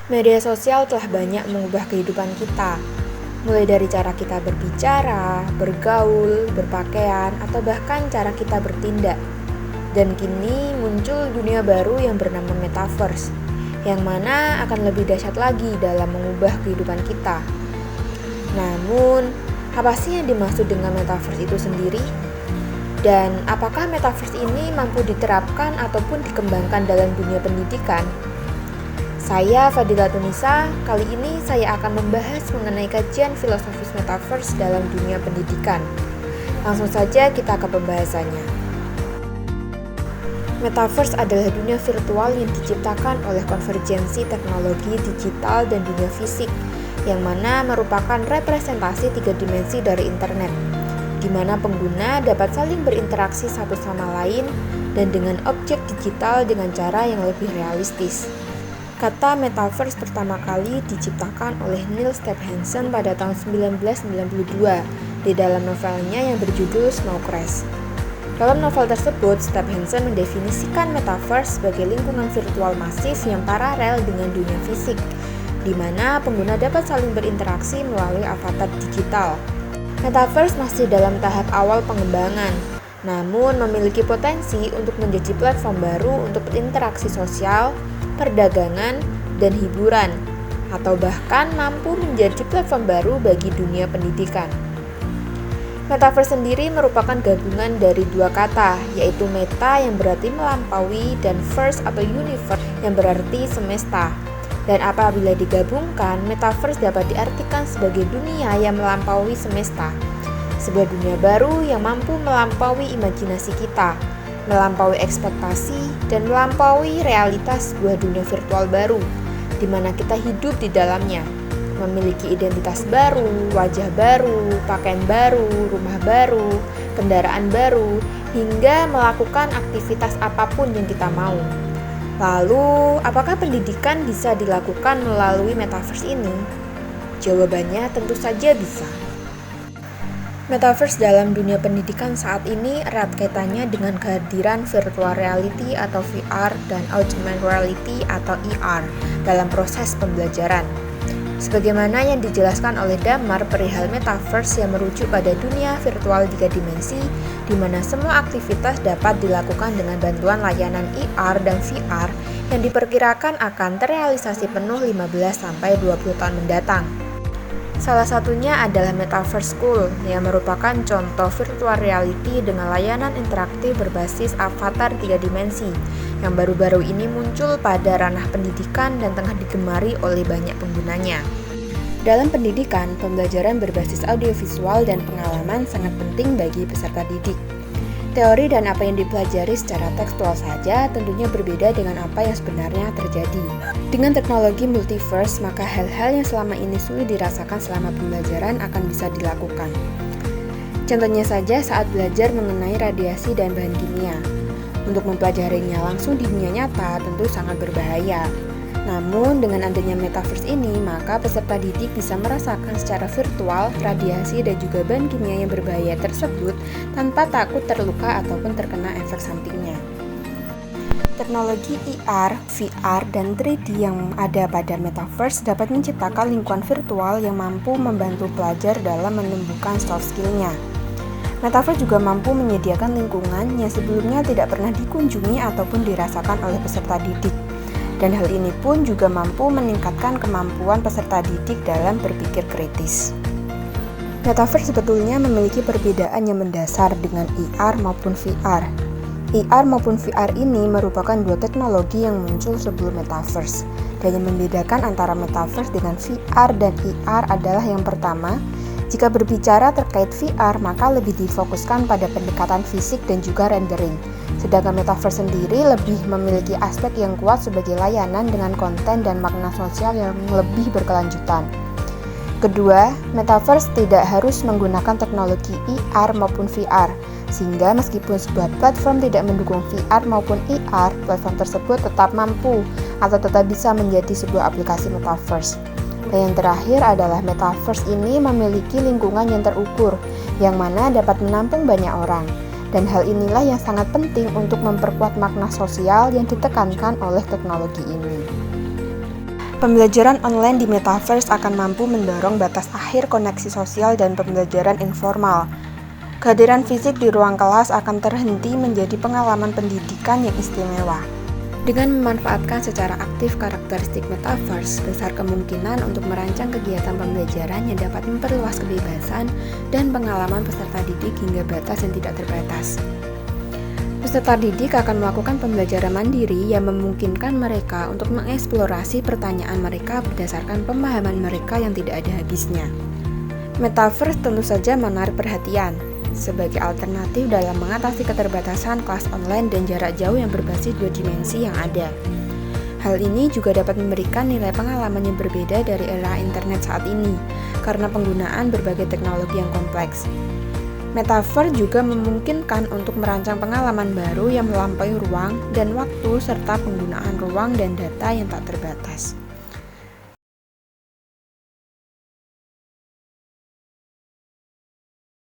Media sosial telah banyak mengubah kehidupan kita, mulai dari cara kita berbicara, bergaul, berpakaian, atau bahkan cara kita bertindak. Dan kini muncul dunia baru yang bernama Metaverse, yang mana akan lebih dahsyat lagi dalam mengubah kehidupan kita. Namun, apa sih yang dimaksud dengan Metaverse itu sendiri? Dan apakah Metaverse ini mampu diterapkan ataupun dikembangkan dalam dunia pendidikan? Saya Fadila Tunisa, kali ini saya akan membahas mengenai kajian filosofis Metaverse dalam dunia pendidikan. Langsung saja kita ke pembahasannya. Metaverse adalah dunia virtual yang diciptakan oleh konvergensi teknologi digital dan dunia fisik, yang mana merupakan representasi 3 dimensi dari internet, di mana pengguna dapat saling berinteraksi satu sama lain dan dengan objek digital dengan cara yang lebih realistis. Kata Metaverse pertama kali diciptakan oleh Neil Stephenson pada tahun 1992 di dalam novelnya yang berjudul Snow Crash. Dalam novel tersebut, Stephenson mendefinisikan Metaverse sebagai lingkungan virtual masif yang paralel dengan dunia fisik, di mana pengguna dapat saling berinteraksi melalui avatar digital. Metaverse masih dalam tahap awal pengembangan, namun memiliki potensi untuk menjadi platform baru untuk berinteraksi sosial, perdagangan, dan hiburan, atau bahkan mampu menjadi platform baru bagi dunia pendidikan. Metaverse sendiri merupakan gabungan dari dua kata, yaitu meta yang berarti melampaui dan verse atau universe yang berarti semesta. Dan apabila digabungkan, Metaverse dapat diartikan sebagai dunia yang melampaui semesta, sebuah dunia baru yang mampu melampaui imajinasi kita, melampaui ekspektasi, dan melampaui realitas sebuah dunia virtual baru, di mana kita hidup di dalamnya, memiliki identitas baru, wajah baru, pakaian baru, rumah baru, kendaraan baru, hingga melakukan aktivitas apapun yang kita mau. Lalu, apakah pendidikan bisa dilakukan melalui Metaverse ini? Jawabannya tentu saja bisa. Metaverse dalam dunia pendidikan saat ini erat kaitannya dengan kehadiran virtual reality atau VR dan augmented reality atau AR dalam proses pembelajaran. Sebagaimana yang dijelaskan oleh Damar perihal Metaverse yang merujuk pada dunia virtual 3 dimensi, di mana semua aktivitas dapat dilakukan dengan bantuan layanan AR dan VR yang diperkirakan akan terrealisasi penuh 15-20 tahun mendatang. Salah satunya adalah Metaverse School yang merupakan contoh virtual reality dengan layanan interaktif berbasis avatar 3 dimensi yang baru-baru ini muncul pada ranah pendidikan dan tengah digemari oleh banyak penggunanya. Dalam pendidikan, pembelajaran berbasis audiovisual dan pengalaman sangat penting bagi peserta didik. Teori dan apa yang dipelajari secara tekstual saja tentunya berbeda dengan apa yang sebenarnya terjadi. Dengan teknologi multiverse, maka hal-hal yang selama ini sulit dirasakan selama pembelajaran akan bisa dilakukan. Contohnya saja saat belajar mengenai radiasi dan bahan kimia. Untuk mempelajarinya langsung di dunia nyata tentu sangat berbahaya. Namun dengan adanya Metaverse ini, maka peserta didik bisa merasakan secara virtual radiasi dan juga bahan kimia yang berbahaya tersebut tanpa takut terluka ataupun terkena efek sampingnya. Teknologi AR, VR, dan 3D yang ada pada Metaverse dapat menciptakan lingkungan virtual yang mampu membantu pelajar dalam menumbuhkan soft skill-nya. Metaverse juga mampu menyediakan lingkungan yang sebelumnya tidak pernah dikunjungi ataupun dirasakan oleh peserta didik. Dan hal ini pun juga mampu meningkatkan kemampuan peserta didik dalam berpikir kritis. Metaverse sebetulnya memiliki perbedaan yang mendasar dengan AR maupun VR. AR maupun VR ini merupakan dua teknologi yang muncul sebelum Metaverse. Dan yang membedakan antara Metaverse dengan VR dan AR adalah yang pertama, jika berbicara terkait VR, maka lebih difokuskan pada pendekatan fisik dan juga rendering. Sedangkan Metaverse sendiri lebih memiliki aspek yang kuat sebagai layanan dengan konten dan makna sosial yang lebih berkelanjutan. Kedua, Metaverse tidak harus menggunakan teknologi AR maupun VR, sehingga meskipun sebuah platform tidak mendukung VR maupun AR, platform tersebut tetap mampu atau tetap bisa menjadi sebuah aplikasi Metaverse. Dan yang terakhir adalah Metaverse ini memiliki lingkungan yang terukur, yang mana dapat menampung banyak orang. Dan hal inilah yang sangat penting untuk memperkuat makna sosial yang ditekankan oleh teknologi ini. Pembelajaran online di metaverse akan mampu mendorong batas akhir koneksi sosial dan pembelajaran informal. Kehadiran fisik di ruang kelas akan terhenti menjadi pengalaman pendidikan yang istimewa. Dengan memanfaatkan secara aktif karakteristik metaverse, besar kemungkinan untuk merancang kegiatan pembelajaran yang dapat memperluas kebebasan dan pengalaman peserta didik hingga batas yang tidak terbatas. Peserta didik akan melakukan pembelajaran mandiri yang memungkinkan mereka untuk mengeksplorasi pertanyaan mereka berdasarkan pemahaman mereka yang tidak ada habisnya. Metaverse tentu saja menarik perhatian sebagai alternatif dalam mengatasi keterbatasan kelas online dan jarak jauh yang berbasis dua dimensi yang ada. Hal ini juga dapat memberikan nilai pengalaman yang berbeda dari era internet saat ini, karena penggunaan berbagai teknologi yang kompleks. Metaverse juga memungkinkan untuk merancang pengalaman baru yang melampaui ruang dan waktu serta penggunaan ruang dan data yang tak terbatas.